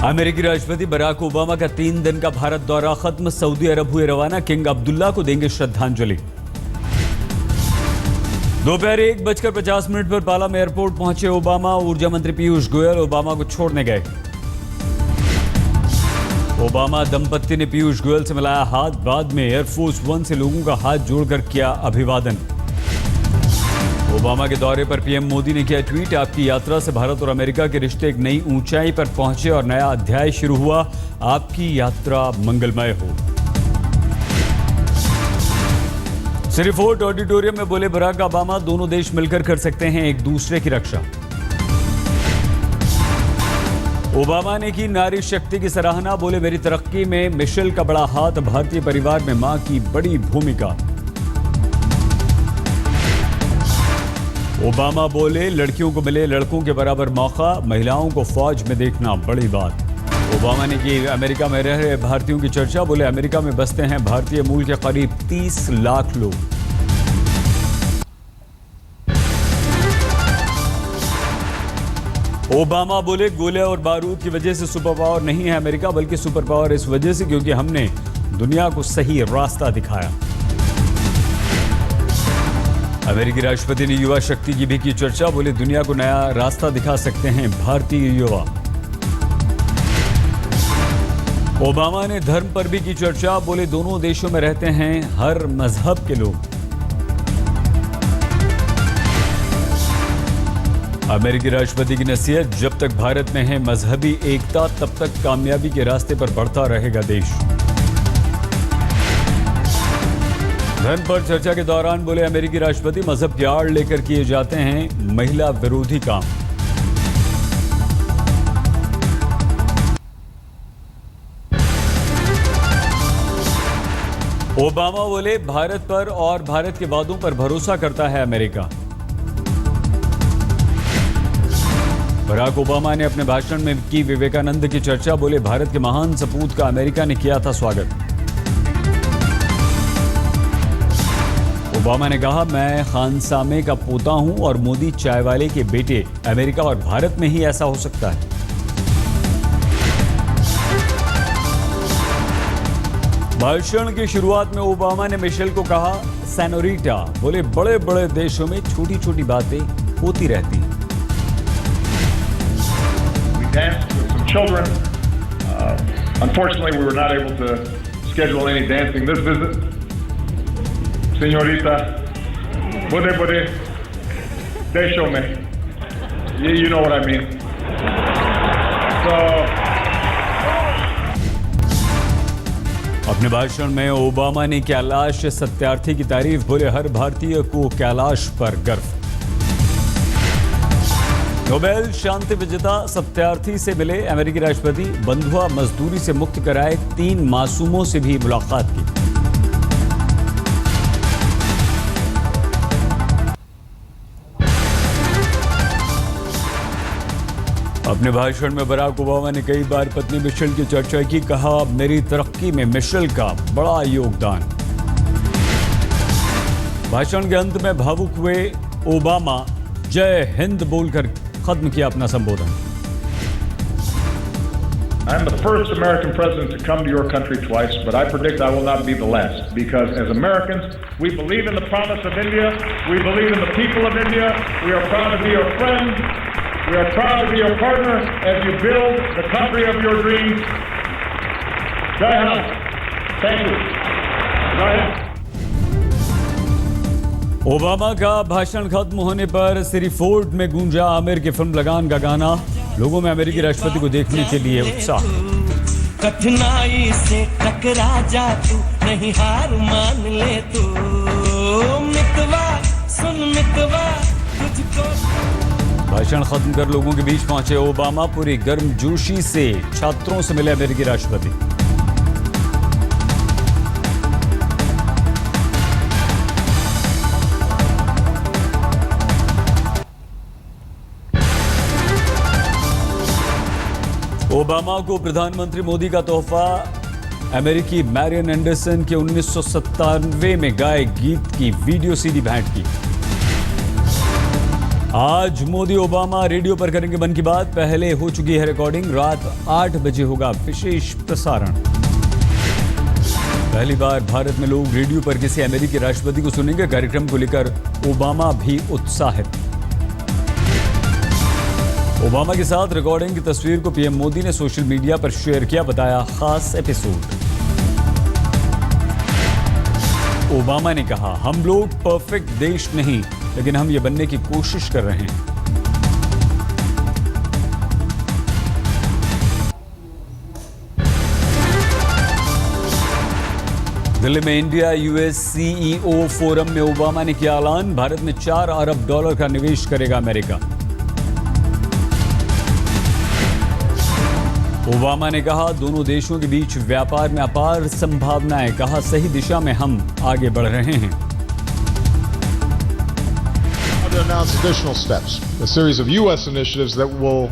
अमेरिकी राष्ट्रपति Barack Obama का 3 दिन का भारत दौरा खत्म। सऊदी अरब हुए रवाना। किंग अब्दुल्ला को देंगे श्रद्धांजलि। दोपहर 1:50 पर पालाम एयरपोर्ट पहुंचे ओबामा। ऊर्जा मंत्री पीयूष गोयल ओबामा को छोड़ने गए। ओबामा दंपत्ति ने पीयूष गोयल से मिलाया हाथ। बाद में एयरफोर्स 1 से लोगों का हाथ जोड़कर किया अभिवादन। ओबामा के दौरे पर पीएम मोदी ने किया ट्वीट। आपकी यात्रा से भारत और अमेरिका के रिश्ते एक नई ऊंचाई पर पहुंचे और नया अध्याय शुरू हुआ। आपकी यात्रा मंगलमय हो। सिरीफोर्ट ऑडिटोरियम में बोले बराक ओबामा, दोनों देश मिलकर कर सकते हैं एक दूसरे की रक्षा। ओबामा ने की नारी शक्ति की सराहना। बोले मेरी तरक्की में मिशेल का बड़ा हाथ। भारतीय परिवार में मां की बड़ी भूमिका। ओबामा बोले लड़कियों को मिले लड़कों के बराबर मौका। महिलाओं को फौज में देखना बड़ी बात। ओबामा ने की अमेरिका में रह रहे भारतीयों की चर्चा। बोले अमेरिका में बसते हैं भारतीय मूल के करीब 30 लाख लोग। ओबामा बोले गोले और बारूद की वजह से सुपर पावर नहीं है अमेरिका, बल्कि सुपर पावर इस वजह से क्योंकि हमने दुनिया को सही रास्ता दिखाया। अमेरिकी राष्ट्रपति ने युवा शक्ति की भी की चर्चा। बोले दुनिया को नया रास्ता दिखा सकते हैं भारतीय युवा। ओबामा ने धर्म पर भी की चर्चा। बोले दोनों देशों में रहते हैं हर मजहब के लोग। अमेरिकी राष्ट्रपति की नसीहत, जब तक भारत में है मजहबी एकता तब तक कामयाबी के रास्ते पर बढ़ता रहेगा देश। धर्म पर चर्चा के दौरान बोले अमेरिकी राष्ट्रपति मजहब की आड़ लेकर किए जाते हैं महिला विरोधी काम। ओबामा बोले भारत पर और भारत के वादों पर भरोसा करता है अमेरिका। बराक ओबामा ने अपने भाषण में की विवेकानंद की चर्चा। बोले भारत के महान सपूत का अमेरिका ने किया था स्वागत। ओबामा ने कहा मैं खानसामे का पोता हूं और मोदी चायवाले के बेटे। अमेरिका और भारत में ही ऐसा हो सकता है। भाषण की शुरुआत में ओबामा ने मिशेल को कहा सेनोरिटा। बोले बड़े बड़े देशों में छोटी छोटी बातें होती रहती हैं। Danced with some children. Unfortunately, we were not able to schedule any dancing this visit. Señorita, bude, desho me. You know what I mean. So. अपने भाषण में ओबामा ने कैलाश सत्यार्थी की तारीफ। बोले हर भारतीय को कैलाश पर गर्व। नोबेल शांति विजेता सत्यार्थी से मिले अमेरिकी राष्ट्रपति। बंधुआ मजदूरी से मुक्त कराए 3 मासूमों से भी मुलाकात की। अपने भाषण में बराक ओबामा ने कई बार पत्नी मिशेल की चर्चा की। कहा मेरी तरक्की में मिशेल का बड़ा योगदान। भाषण के अंत में भावुक हुए ओबामा जय हिंद बोलकर खत्म किया अपना संबोधन। I am the first American president to come to your country twice, but I predict I will not be the last, because as Americans, we believe in the promise of India, we believe in the people of India, we are proud to be your friend, we are proud to be your partner as you build the country of your dreams. Jai Hind. Thank you. Jai Hind. Obama का भाषण खत्म होने पर सिरीफोर्ट में गूंजा आमिर की film लगान का गाना। लोगों में अमेरिकी राष्ट्रपति को देखने के लिए उत्साह। कठिनाई से टकरा जा तू, नहीं हार मान ले तू। मितवा सुन मितवा तुझको। भाषण खत्म कर लोगों के बीच पहुंचे ओबामा। पूरी गर्मजोशी से छात्रों से मिले अमेरिकी राष्ट्रपति। ओबामा को प्रधानमंत्री मोदी का तोहफा। अमेरिकी मैरियन एंडरसन के 1997 में गाए गीत की वीडियो सीडी भेंट की। आज मोदी ओबामा रेडियो पर करेंगे मन की बात। पहले हो चुकी है रिकॉर्डिंग। रात 8 बजे होगा विशेष प्रसारण। पहली बार भारत में लोग रेडियो पर किसी अमेरिकी राष्ट्रपति को सुनेंगे। कार्यक्रम को लेकर ओबामा भी उत्साहित। ओबामा के साथ रिकॉर्डिंग की तस्वीर को पीएम मोदी ने सोशल मीडिया पर शेयर किया, बताया खास एपिसोड। ओबामा ने कहा, हम लोग परफेक्ट देश नहीं, लेकिन हम ये बनने की कोशिश कर रहे हैं। दिल्ली में इंडिया यूएस सीईओ फोरम में ओबामा ने किया ऐलान, भारत में $4 अरब का निवेश करेगा अमेरिका। ओबामा ने कहा, दोनों देशों के बीच व्यापार में अपार संभावनाएं, कहा सही दिशा में हम आगे बढ़ रहे हैं। To announce additional steps, a series of U.S. initiatives that will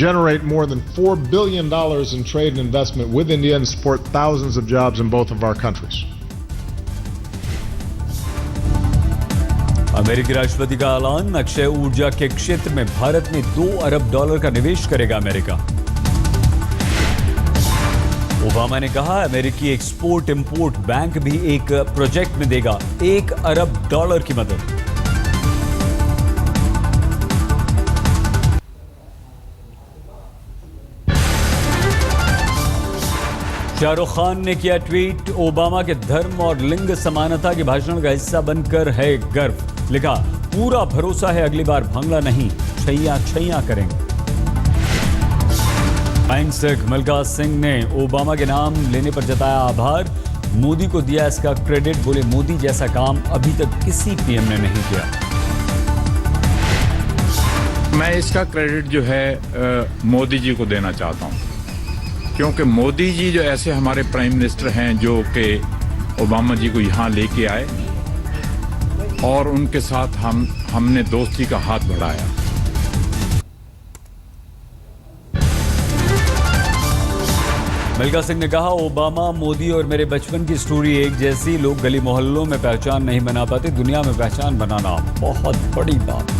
generate more than $4 billion in trade and investment with India and support thousands of jobs in both of our countries. अमेरिकी राष्ट्रपति का ऐलान, अक्षय ऊर्जा के क्षेत्र में भारत में $2 अरब का निवेश करेगा अमेरिका। ओबामा ने कहा, अमेरिकी एक्सपोर्ट इंपोर्ट बैंक भी एक प्रोजेक्ट में देगा $1 अरब की मदद। शाहरुख खान ने किया ट्वीट, ओबामा के धर्म और लिंग समानता के भाषण का हिस्सा बनकर है गर्व। लिखा, पूरा भरोसा है अगली बार भांगड़ा नहीं, छैया छैया करेंगे। अहिंसक मिल्खा सिंह ने ओबामा के नाम लेने पर जताया आभार, मोदी को दिया इसका क्रेडिट। बोले, मोदी जैसा काम अभी तक किसी पीएम ने नहीं किया। मैं इसका क्रेडिट जो है मोदी जी को देना चाहता हूं, क्योंकि मोदी जी जो ऐसे हमारे प्राइम मिनिस्टर हैं जो कि ओबामा जी को यहाँ लेके आए और उनके साथ हमने दोस्ती का हाथ बढ़ाया। मिल्खा सिंह ने कहा, ओबामा, मोदी और मेरे बचपन की स्टोरी एक जैसी। लोग गली मोहल्लों में पहचान नहीं बना पाते, दुनिया में पहचान बनाना बहुत बड़ी बात।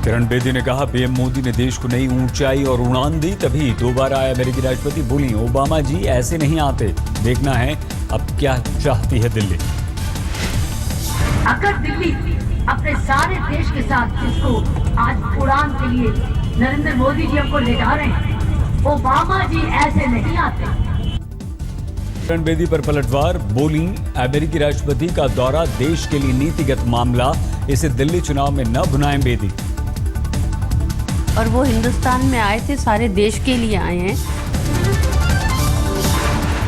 किरण बेदी ने कहा, पीएम मोदी ने देश को नई ऊंचाई और उड़ान दी, तभी दोबारा आए अमेरिकी राष्ट्रपति। बोली, ओबामा जी ऐसे नहीं आते, देखना है अब क्या चाहती है दिल्ली। अगर दिल्ली अपने सारे देश के साथ जिसको आज उड़ान के लिए नरेंद्र मोदी जी हमको ले जा रहे हैं, ओबामा जी ऐसे नहीं आते। किरण बेदी पर पलटवार, बोली, अमेरिकी राष्ट्रपति का दौरा देश के लिए नीतिगत मामला, इसे दिल्ली चुनाव में न भुनाएं बेदी। और वो हिंदुस्तान में आए थे, सारे देश के लिए आए हैं।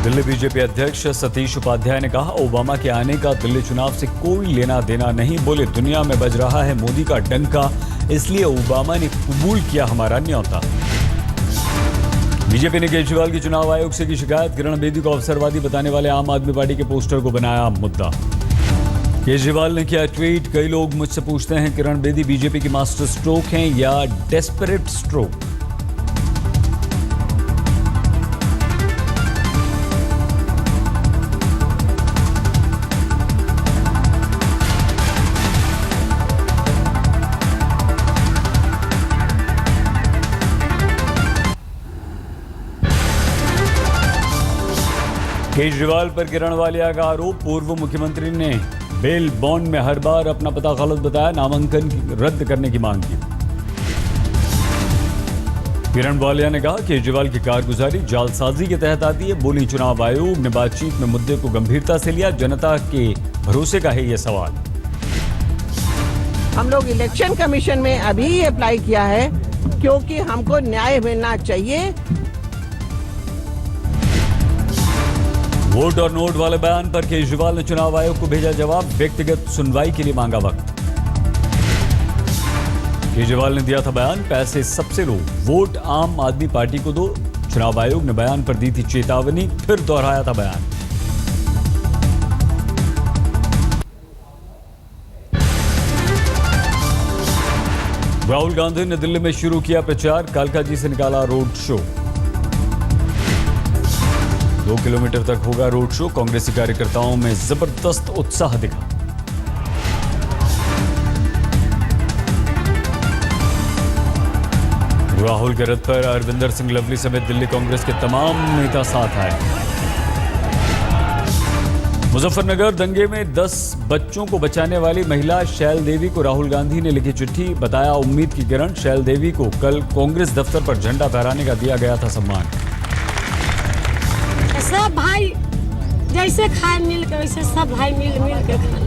दिल्ली बीजेपी अध्यक्ष सतीश उपाध्याय ने कहा, ओबामा के आने का दिल्ली चुनाव से कोई लेना देना नहीं। बोले, दुनिया में बज रहा है मोदी का डंका, इसलिए ओबामा ने कबूल किया हमारा न्योता। बीजेपी ने केजरीवाल की चुनाव आयोग से की शिकायत, किरण बेदी को अवसरवादी बताने वाले आम आदमी पार्टी के पोस्टर को बनाया मुद्दा। केजरीवाल ने किया ट्वीट, कई लोग मुझसे पूछते हैं किरण बेदी बीजेपी की मास्टर स्ट्रोक हैं या डेस्परेट स्ट्रोक। केजरीवाल पर किरण वालिया का आरोप, पूर्व मुख्यमंत्री ने बेल बॉन्ड में हर बार अपना पता गलत बताया, नामांकन रद्द करने की मांग की। किरण वालिया ने कहा, केजरीवाल की कारगुजारी जालसाजी के तहत आती है। बोली, चुनाव आयोग ने बातचीत में मुद्दे को गंभीरता से लिया, जनता के भरोसे का है ये सवाल। हम लोग इलेक्शन कमीशन में अभी अप्लाई किया है क्योंकि हमको न्याय मिलना चाहिए। वोट और नोट वाले बयान पर केजरीवाल ने चुनाव आयोग को भेजा जवाब, व्यक्तिगत सुनवाई के लिए मांगा वक्त। केजरीवाल ने दिया था बयान, पैसे सबसे लो, वोट आम आदमी पार्टी को दो। चुनाव आयोग ने बयान पर दी थी चेतावनी, फिर दोहराया था बयान। राहुल गांधी ने दिल्ली में शुरू किया प्रचार, कालकाजी से निकाला रोड शो। 2 किलोमीटर तक होगा रोड शो। कांग्रेसी कार्यकर्ताओं में जबरदस्त उत्साह दिखा। राहुल के रथ पर अरविंदर सिंह लवली समेत दिल्ली कांग्रेस के तमाम नेता साथ आए। मुजफ्फरनगर दंगे में 10 बच्चों को बचाने वाली महिला शैल देवी को राहुल गांधी ने लिखी चिट्ठी, बताया उम्मीद की किरण। शैल देवी को कल कांग्रेस दफ्तर पर झंडा फहराने का दिया गया था सम्मान। सब भाई जैसे खाए मिल के वैसे सब भाई मिल के खाए।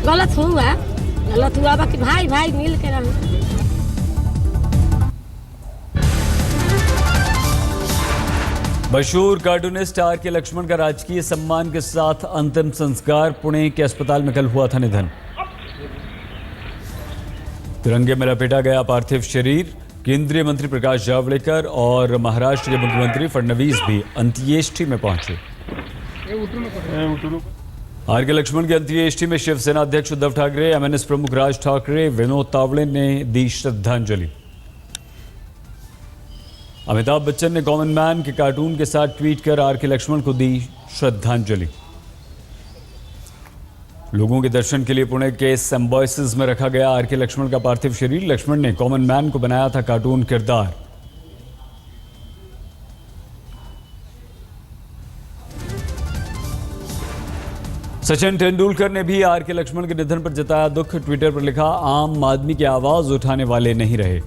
गलत हुआ बाकी भाई भाई मिल के रहे। मशहूर कार्टूनिस्ट आर.के. लक्ष्मण का राजकीय सम्मान के साथ अंतिम संस्कार। पुणे के अस्पताल में कल हुआ था निधन। तिरंगे में लपेटा गया पार्थिव शरीर। केंद्रीय मंत्री प्रकाश जावड़ेकर और महाराष्ट्र के मुख्यमंत्री फडणवीस भी अंत्येष्टि में पहुंचे। आर.के. लक्ष्मण की अंत्येष्टि में शिवसेना अध्यक्ष उद्धव ठाकरे, एमएनएस प्रमुख राज ठाकरे, विनोद तावड़े ने दी श्रद्धांजलि। अमिताभ बच्चन ने कॉमन मैन के कार्टून के साथ ट्वीट कर आर.के. लक्ष्मण को दी श्रद्धांजलि। लोगों के दर्शन के लिए पुणे के सिम्बॉयसिस में रखा गया आर.के. लक्ष्मण का पार्थिव शरीर। लक्ष्मण ने कॉमन मैन को बनाया था कार्टून किरदार। सचिन तेंदुलकर ने भी आर.के. लक्ष्मण के निधन पर जताया दुख। ट्विटर पर लिखा, आम आदमी की आवाज उठाने वाले नहीं रहे।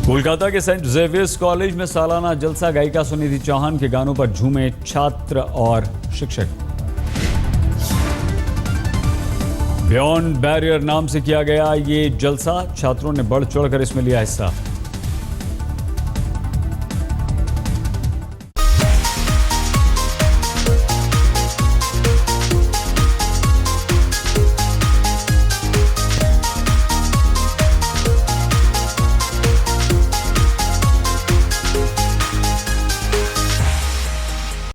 कोलकाता के सेंट जेवियर्स कॉलेज में सालाना जलसा, गायिका सुनिधि चौहान के गानों पर झूमे छात्र और शिक्षक। बियॉन्ड बैरियर नाम से किया गया ये जलसा, छात्रों ने बढ़ चढ़कर इसमें लिया हिस्सा।